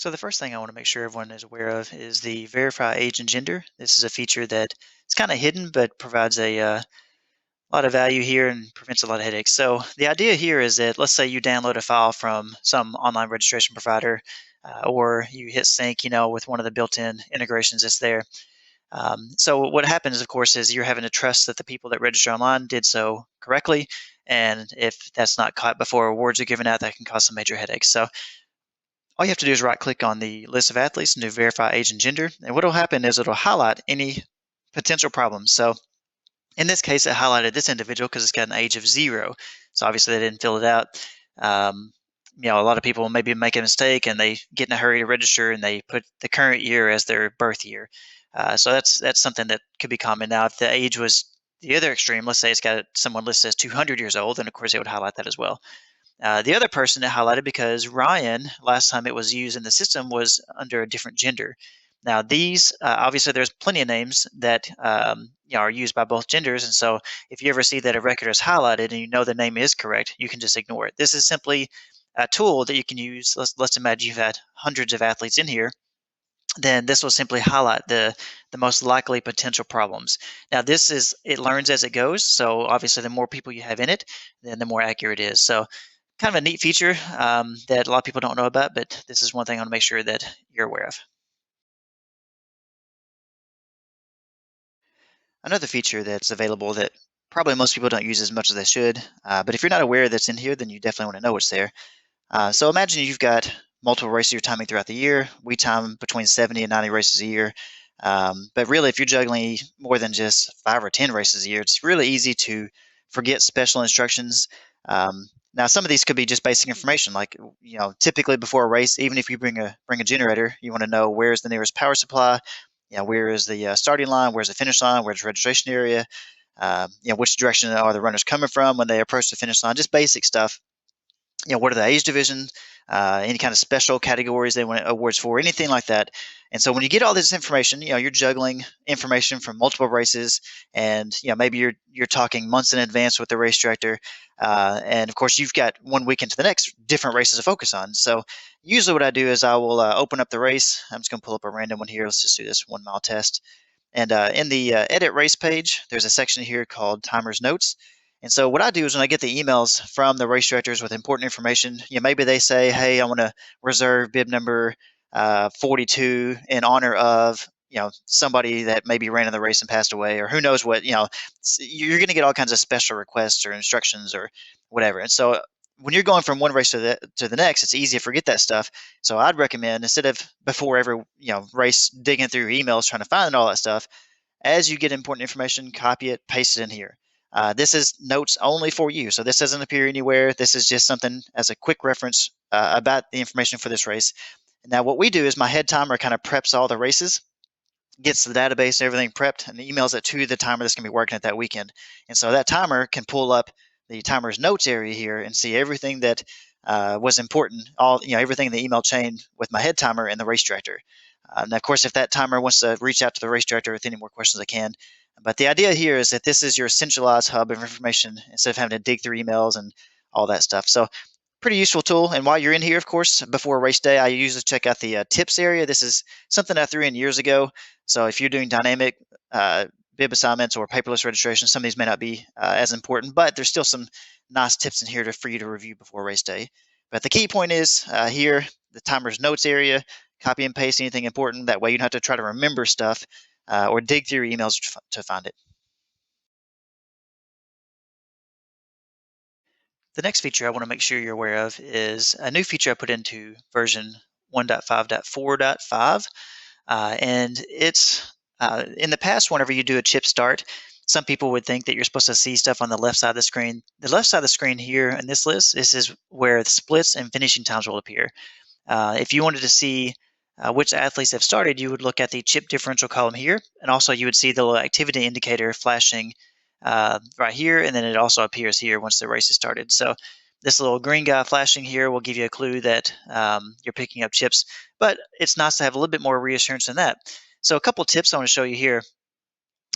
So the first thing I want to make sure everyone is aware of is the verify age and gender. This is a feature that it's kind of hidden, but provides a lot of value here and prevents a lot of headaches. So the idea here is that let's say you download a file from some online registration provider, or you hit sync, with one of the built-in integrations that's there. So what happens, of course, is you're having to trust that the people that register online did so correctly. And if that's not caught before awards are given out, that can cause some major headaches. So all you have to do is right click on the list of athletes and do verify age and gender. And what will happen is it'll highlight any potential problems. So in this case, it highlighted this individual because it's got an age of 0. So obviously they didn't fill it out. Um, a lot of people maybe make a mistake and they get in a hurry to register and they put the current year as their birth year. So that's something that could be common. Now, if the age was the other extreme, let's say it's got someone listed as 200 years old, then of course it would highlight that as well. The other person that highlighted because Ryan, last time it was used in the system, was under a different gender. Now, these obviously there's plenty of names that are used by both genders, and so if you ever see that a record is highlighted and you know the name is correct, you can just ignore it. This is simply a tool that you can use. Let's imagine you've had hundreds of athletes in here. Then this will simply highlight the most likely potential problems. Now, it learns as it goes, so obviously the more people you have in it, then the more accurate it is. So kind of a neat feature that a lot of people don't know about, but this is one thing I want to make sure that you're aware of. Another feature that's available that probably most people don't use as much as they should, but if you're not aware that's in here, then you definitely want to know it's there. So imagine you've got multiple races you're timing throughout the year. We time between 70 and 90 races a year. But really, if you're juggling more than just 5 or 10 races a year, it's really easy to forget special instructions. Now, some of these could be just basic information, like typically before a race, even if you bring a generator, you want to know where is the nearest power supply, where is the starting line, where's the finish line, where's the registration area, which direction are the runners coming from when they approach the finish line, just basic stuff. What are the age divisions, any kind of special categories they want awards for, anything like that. And so when you get all this information, you're juggling information from multiple races, and maybe you're talking months in advance with the race director, and of course you've got 1 week into the next different races to focus on. So usually what I do is I will open up the race. I'm just going to pull up a random one here. Let's just do this 1 mile test. And in the edit race page, there's a section here called timers notes. And so what I do is when I get the emails from the race directors with important information, maybe they say, hey, I want to reserve bib number 42 in honor of, somebody that maybe ran in the race and passed away, or who knows what, you're going to get all kinds of special requests or instructions or whatever. And so when you're going from one race to the next, it's easy to forget that stuff. So I'd recommend, instead of before every, race digging through emails trying to find all that stuff, as you get important information, copy it, paste it in here. This is notes only for you, so this doesn't appear anywhere. This is just something as a quick reference about the information for this race. Now, what we do is my head timer kind of preps all the races, gets the database and everything prepped, and emails it to the timer that's going to be working at that weekend. And so that timer can pull up the timer's notes area here and see everything that was important, everything in the email chain with my head timer and the race director. Now, of course, if that timer wants to reach out to the race director with any more questions, they can. But the idea here is that this is your centralized hub of information instead of having to dig through emails and all that stuff. So pretty useful tool. And while you're in here, of course, before race day, I usually check out the tips area. This is something I threw in years ago. So if you're doing dynamic bib assignments or paperless registration, some of these may not be as important, but there's still some nice tips in here for you to review before race day. But the key point is here, the timer's notes area, copy and paste anything important. That way you don't have to try to remember stuff or dig through your emails to find it. The next feature I want to make sure you're aware of is a new feature I put into version 1.5.4.5. And it's in the past, whenever you do a chip start, some people would think that you're supposed to see stuff on the left side of the screen. The left side of the screen here in this list, this is where the splits and finishing times will appear. If you wanted to see which athletes have started, you would look at the chip differential column here, and also you would see the little activity indicator flashing right here, and then it also appears here once the race is started. So this little green guy flashing here will give you a clue that you're picking up chips, but it's nice to have a little bit more reassurance than that. So a couple tips I want to show you here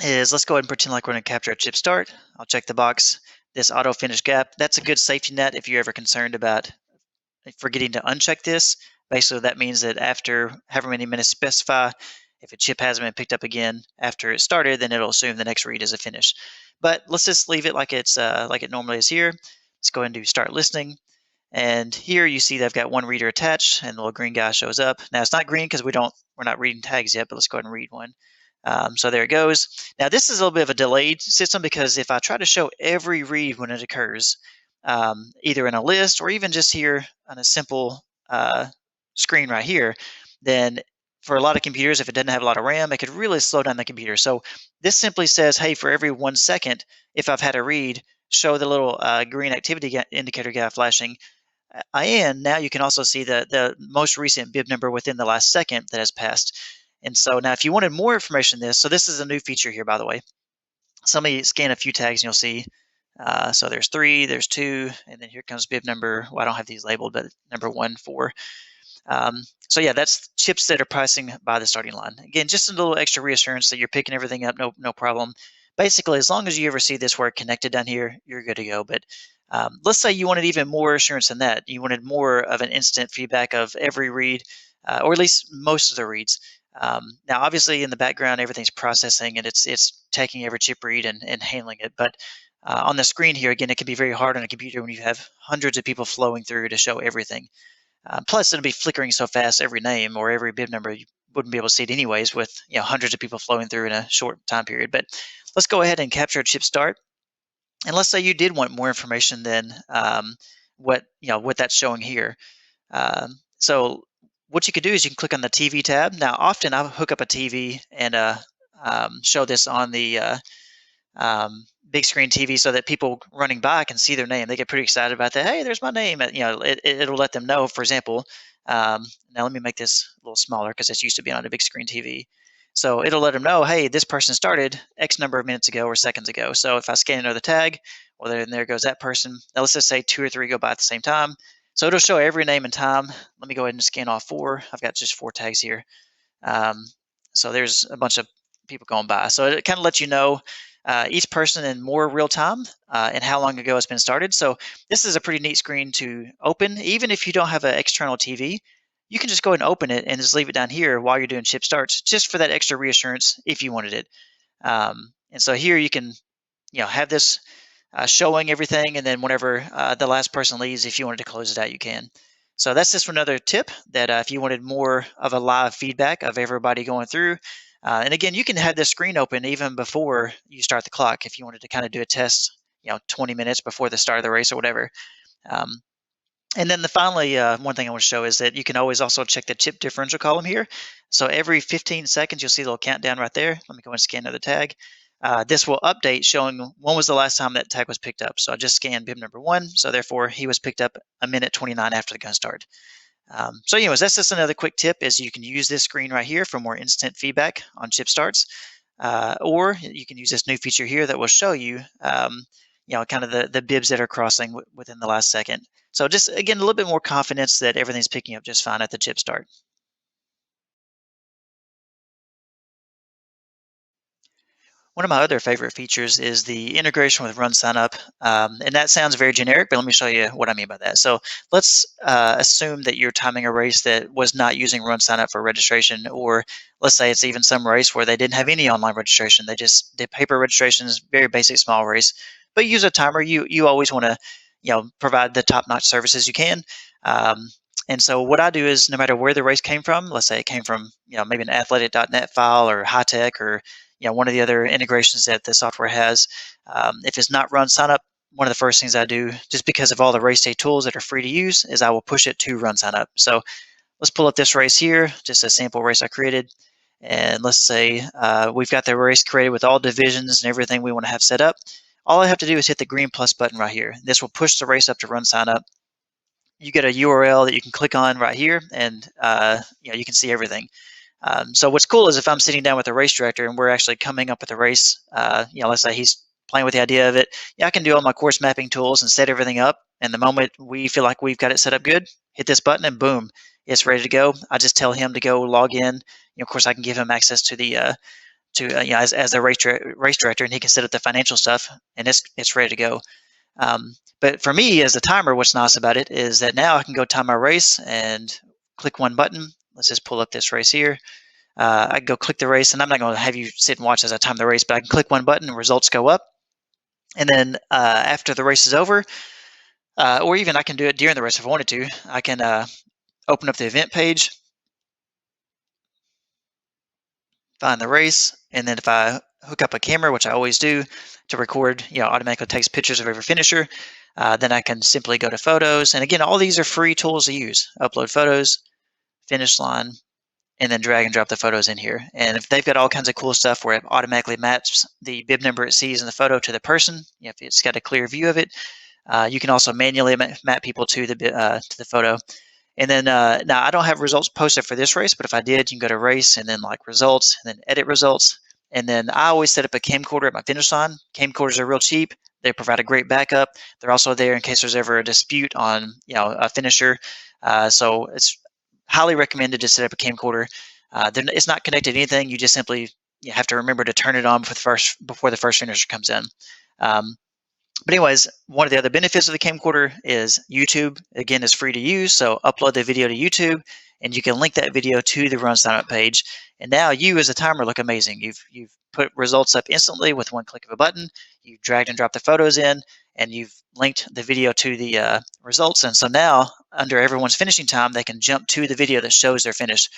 is, let's go ahead and pretend like we're going to capture a chip start. I'll check the box, this auto finish gap. That's a good safety net if you're ever concerned about forgetting to uncheck this. Basically, that means that after however many minutes specify, if a chip hasn't been picked up again after it started, then it'll assume the next read is a finish. But let's just leave it like it normally is here. Let's go ahead and do start listening. And here you see that I've got one reader attached, and the little green guy shows up. Now it's not green because we're not reading tags yet, but let's go ahead and read one. So there it goes. Now this is a little bit of a delayed system because if I try to show every read when it occurs, either in a list or even just here on a simple screen right here, then for a lot of computers, if it doesn't have a lot of RAM, it could really slow down the computer. So this simply says, hey, for every 1 second, if I've had a read, show the little green activity indicator guy flashing. And now you can also see the most recent bib number within the last second that has passed. And so now if you wanted more information on this, so this is a new feature here, by the way. So let me scan a few tags and you'll see. So there's 3, there's 2, and then here comes bib number, well, I don't have these labeled, but number 1, 4. So yeah, that's chips that are pricing by the starting line. Again, just a little extra reassurance that you're picking everything up, no problem. Basically, as long as you ever see this word connected down here, you're good to go. But let's say you wanted even more assurance than that. You wanted more of an instant feedback of every read, or at least most of the reads. Now, obviously, in the background, everything's processing and it's taking every chip read and handling it. But on the screen here, again, it can be very hard on a computer when you have hundreds of people flowing through to show everything. Plus, it'll be flickering so fast every name or every bib number you wouldn't be able to see it anyways with hundreds of people flowing through in a short time period. But let's go ahead and capture a chip start. And let's say you did want more information than what that's showing here. So what you could do is you can click on the TV tab. Now, often I'll hook up a TV and show this on the big screen TV so that people running by can see their name. They get pretty excited about that. Hey, there's my name. It'll let them know. For example, now let me make this a little smaller because it's used to be on a big screen TV. So it'll let them know, hey, this person started X number of minutes ago or seconds ago. So if I scan another tag, well, then there goes that person. Now let's just say 2 or 3 go by at the same time. So it'll show every name and time. Let me go ahead and scan all 4. I've got just 4 tags here. So there's a bunch of people going by. So it kind of lets you know each person in more real time and how long ago it's been started. So this is a pretty neat screen to open. Even if you don't have an external TV, you can just go ahead and open it and just leave it down here while you're doing chip starts, just for that extra reassurance if you wanted it. And so here you can have this showing everything, and then whenever the last person leaves, if you wanted to close it out, you can. So that's just another tip that if you wanted more of a live feedback of everybody going through, and again, you can have this screen open even before you start the clock if you wanted to kind of do a test, 20 minutes before the start of the race or whatever. And then finally, one thing I want to show is that you can always also check the chip differential column here. So every 15 seconds, you'll see a little countdown right there. Let me go and scan another tag. This will update showing when was the last time that tag was picked up. So I just scanned bib number 1. So therefore, he was picked up 1:29 after the gun started. So anyways, that's just another quick tip is you can use this screen right here for more instant feedback on chip starts. Or you can use this new feature here that will show you, kind of the bibs that are crossing within the last second. So just, again, a little bit more confidence that everything's picking up just fine at the chip start. One of my other favorite features is the integration with RunSignUp, and that sounds very generic, but let me show you what I mean by that. So let's assume that you're timing a race that was not using RunSignUp for registration, or let's say it's even some race where they didn't have any online registration. They just did paper registrations, very basic small race, but use a timer. You always want to provide the top-notch services you can. And so what I do is no matter where the race came from, let's say it came from maybe an athletic.net file or high tech or one of the other integrations that the software has. If it's not RunSignUp, one of the first things I do, just because of all the race day tools that are free to use, is I will push it to RunSignUp. So let's pull up this race here, just a sample race I created. And let's say we've got the race created with all divisions and everything we want to have set up. All I have to do is hit the green plus button right here. This will push the race up to RunSignUp. You get a URL that you can click on right here, and you can see everything. So what's cool is if I'm sitting down with a race director and we're actually coming up with a race, let's say he's playing with the idea of it, I can do all my course mapping tools and set everything up. And the moment we feel like we've got it set up good, hit this button and boom, it's ready to go. I just tell him to go log in. Of course, I can give him access to the as a race director, and he can set up the financial stuff, and it's ready to go. But for me as a timer, what's nice about it is that now I can go time my race, and click one button. Let's just pull up this race here. I can go click the race, and I'm not going to have you sit and watch as I time the race, but I can click one button and results go up. And then after the race is over, or even I can do it during the race if I wanted to, I can open up the event page, find the race, and then if I hook up a camera, which I always do, to record, automatically takes pictures of every finisher, then I can simply go to photos. And again, all these are free tools to use. Upload photos, finish line, and then drag and drop the photos in here. And if they've got all kinds of cool stuff where it automatically maps the bib number it sees in the photo to the person, if it's got a clear view of it. You can also manually map people to the photo. And then now I don't have results posted for this race, but if I did, you can go to race and then like results and then edit results. And then I always set up a camcorder at my finish line. Camcorders are real cheap. They provide a great backup. They're also there in case there's ever a dispute on a finisher. So it's highly recommended to set up a camcorder. It's not connected to anything. You just simply have to remember to turn it on before the first finisher comes in. But anyways, one of the other benefits of the camcorder is YouTube, again, is free to use. So upload the video to YouTube, and you can link that video to the RunSignUp page. And now you as a timer look amazing. You've put results up instantly with one click of a button. You've dragged and dropped the photos in, and you've linked the video to the results. And so now, under everyone's finishing time, they can jump to the video that shows their finish.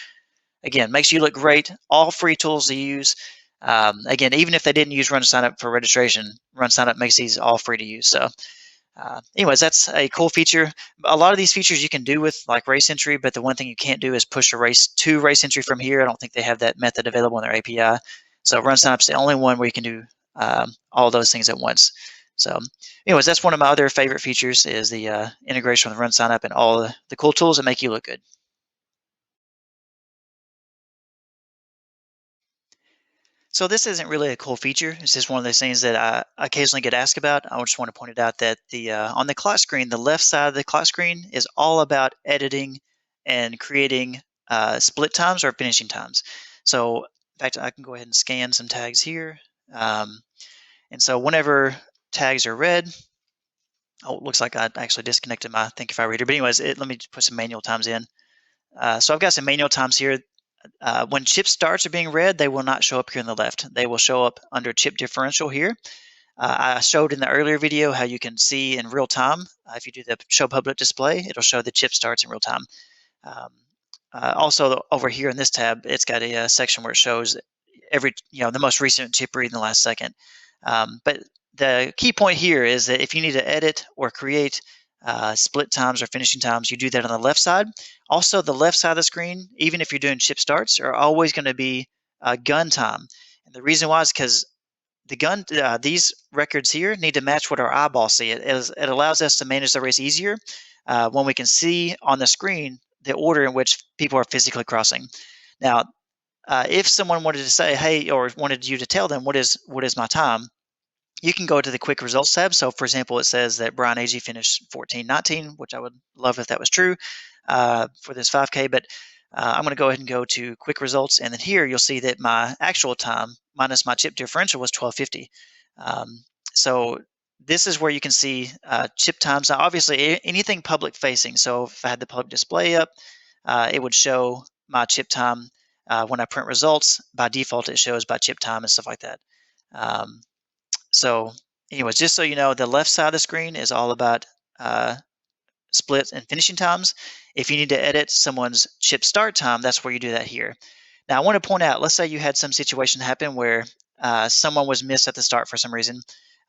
Again, makes you look great. All free tools to use. Again, even if they didn't use RunSignUp for registration, RunSignUp makes these all free to use. So anyways, that's a cool feature. A lot of these features you can do with like race entry, but the one thing you can't do is push a race to race entry from here. I don't think they have that method available in their API. So RunSignUp's the only one where you can do all those things at once. So anyways, that's one of my other favorite features is the integration with RunSignUp and all the cool tools that make you look good. So this isn't really a cool feature. It's just one of those things that I occasionally get asked about. I just want to point it out that the on the clock screen, the left side of the clock screen is all about editing and creating split times or finishing times. So in fact, I can go ahead and scan some tags here. And so whenever tags are red, oh, it looks like I actually disconnected my Thinkific reader. But anyways, let me put some manual times in. So I've got some manual times here. When chip starts are being read, they will not show up here on the left. They will show up under chip differential here. I showed in the earlier video how you can see in real time. If you do the show public display, it'll show the chip starts in real time. Also over here in this tab, it's got a section where it shows the most recent chip read in the last second. But the key point here is that if you need to edit or create split times or finishing times, you do that on the left side. Also, the left side of the screen, even if you're doing chip starts, are always going to be gun time. And the reason why is because these records here need to match what our eyeballs see. It allows us to manage the race easier when we can see on the screen the order in which people are physically crossing. Now, if someone wanted to say, hey, or wanted you to tell them what is my time, you can go to the quick results tab. So for example, it says that Brian Agee finished 14:19, which I would love if that was true for this 5K, but I'm going to go ahead and go to quick results. And then here you'll see that my actual time minus my chip differential was 12:50. So this is where you can see chip times. Now, obviously anything public facing. So if I had the public display up, it would show my chip time. When I print results, by default, it shows by chip time and stuff like that. So anyways, just so you know, the left side of the screen is all about splits and finishing times. If you need to edit someone's chip start time, that's where you do that here. Now, I want to point out, let's say you had some situation happen where someone was missed at the start for some reason.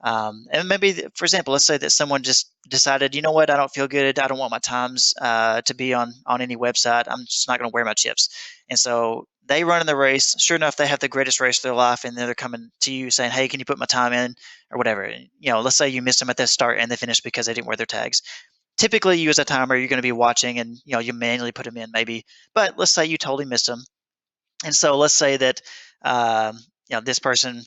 And maybe, for example, let's say that someone just decided, you know what, I don't feel good. I don't want my times to be on any website. I'm just not going to wear my chips. And so they run in the race. Sure enough, they have the greatest race of their life, and then they're coming to you saying, hey, can you put my time in or whatever? Let's say you missed them at the start and the finish because they didn't wear their tags. Typically, you as a timer, you're going to be watching and, you manually put them in maybe. But let's say you totally missed them. And so let's say that, this person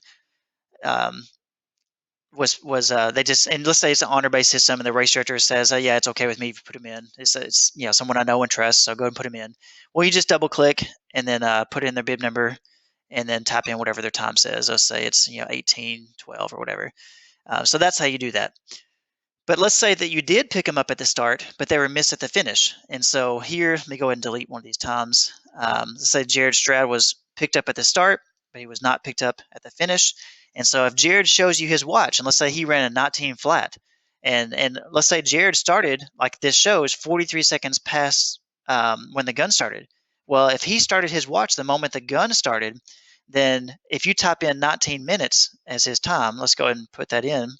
they just, and let's say it's an honor-based system and the race director says, oh, yeah, it's okay with me if you put them in. It's someone I know and trust, so go ahead and put them in. Well, you just double click and then put in their bib number and then type in whatever their time says. Let's say it's 18:12 or whatever. So that's how you do that. But let's say that you did pick them up at the start, but they were missed at the finish. And so here, let me go ahead and delete one of these times. Let's say Jared Stroud was picked up at the start, but he was not picked up at the finish. And so if Jared shows you his watch, and let's say he ran a 19 flat, and let's say Jared started, like this shows, 43 seconds past when the gun started. Well, if he started his watch the moment the gun started, then if you type in 19 minutes as his time, let's go ahead and put that in,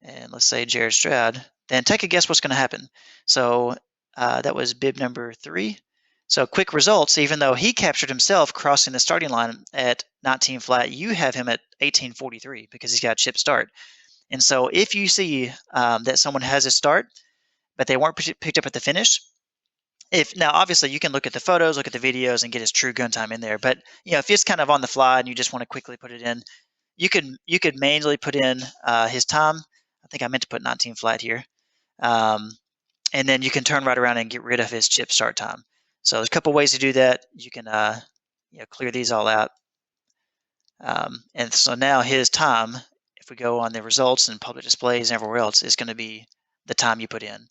and let's say Jared Stroud, then take a guess what's going to happen. So that was bib number 3. So quick results, even though he captured himself crossing the starting line at 19 flat, you have him at 18:43 because he's got a chip start. And so if you see that someone has a start, but they weren't picked up at the finish, if now obviously you can look at the photos, look at the videos, and get his true gun time in there. But if it's kind of on the fly and you just want to quickly put it in, you could manually put in his time. I think I meant to put 19 flat here. And then you can turn right around and get rid of his chip start time. So there's a couple ways to do that. You can clear these all out. And so now his time, if we go on the results and public displays and everywhere else, is going to be the time you put in.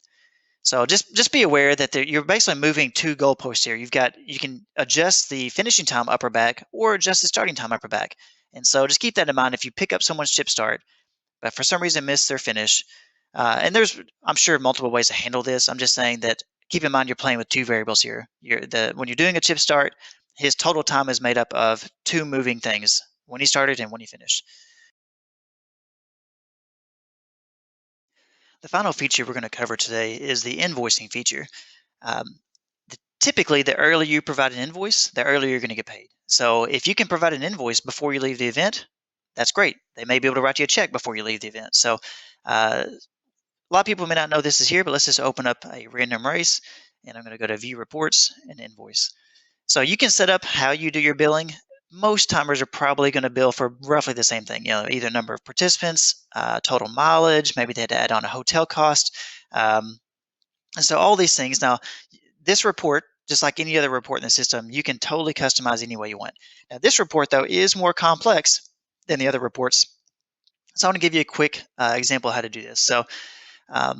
So just be aware that you're basically moving 2 goalposts here. You can adjust the finishing time up or back, or adjust the starting time up or back. And so just keep that in mind. If you pick up someone's chip start, but for some reason miss their finish, and I'm sure multiple ways to handle this. I'm just saying that keep in mind you're playing with 2 variables here. When you're doing a chip start, his total time is made up of 2 moving things: when he started and when he finished. The final feature we're going to cover today is the invoicing feature. Um, Typically, the earlier you provide an invoice, the earlier you're going to get paid. So if you can provide an invoice before you leave the event, that's great. They may be able to write you a check before you leave the event. So a lot of people may not know this is here, but let's just open up a random race, and I'm going to go to View Reports and Invoice. So you can set up how you do your billing. Most timers are probably going to bill for roughly the same thing, either number of participants, total mileage, maybe they had to add on a hotel cost. And so all these things. Now, this report, just like any other report in the system, you can totally customize any way you want. Now, this report, though, is more complex than the other reports. So I want to give you a quick example of how to do this. So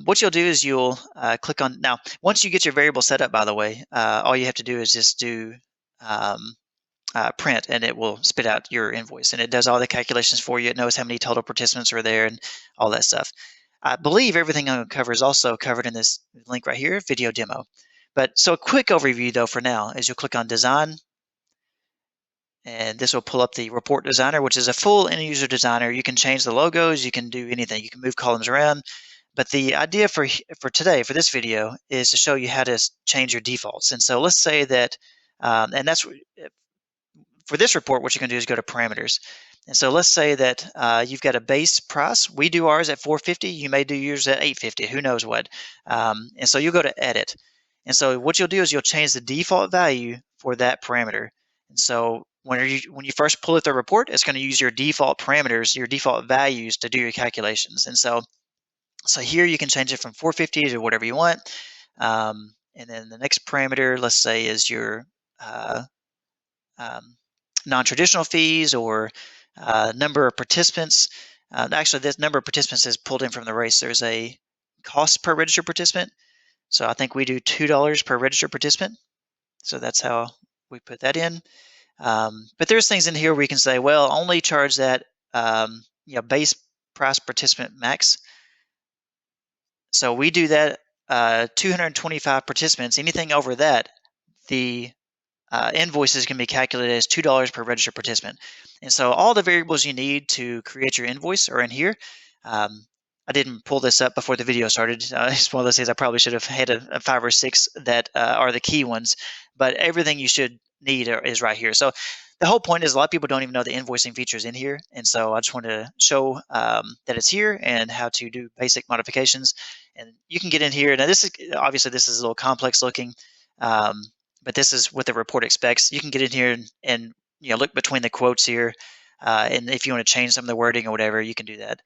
what you'll do is you'll click on, now, once you get your variable set up, by the way, all you have to do is just do print, and it will spit out your invoice, and it does all the calculations for you. It knows how many total participants are there and all that stuff. I believe everything I'm going to cover is also covered in this link right here, video demo. But so a quick overview though for now is you'll click on Design, and this will pull up the Report Designer, which is a full end-user designer. You can change the logos, you can do anything, you can move columns around. But the idea for today, for this video, is to show you how to change your defaults. And so let's say that, and that's for this report, what you can do is go to Parameters. And so let's say that you've got a base price. We do ours at $4.50. You may do yours at $8.50. Who knows what? And so you'll go to Edit. And so what you'll do is you'll change the default value for that parameter. And so when you first pull up the report, it's going to use your default parameters, your default values to do your calculations. And so here you can change it from $4.50 to whatever you want. And then the next parameter, let's say, is your non-traditional fees, or number of participants. Actually, this number of participants is pulled in from the race. There's a cost per registered participant. So I think we do $2 per registered participant. So that's how we put that in. But there's things in here where we can say, well, only charge that base price participant max. So we do that 225 participants. Anything over that, the invoices can be calculated as $2 per registered participant. And so all the variables you need to create your invoice are in here. I didn't pull this up before the video started. It's one of those things I probably should have had a 5 or 6 that are the key ones, but everything you should need is right here. So the whole point is a lot of people don't even know the invoicing features in here. And so I just wanted to show that it's here and how to do basic modifications. And you can get in here. Now this is obviously a little complex looking, but this is what the report expects. You can get in here and look between the quotes here. And if you want to change some of the wording or whatever, you can do that.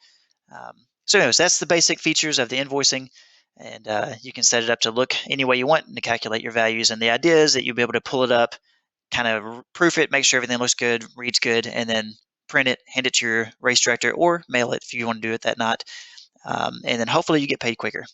So anyways, that's the basic features of the invoicing, and you can set it up to look any way you want and to calculate your values. And the idea is that you'll be able to pull it up, kind of proof it, make sure everything looks good, reads good, and then print it, hand it to your race director, or mail it if you want to do it that night. And then hopefully you get paid quicker.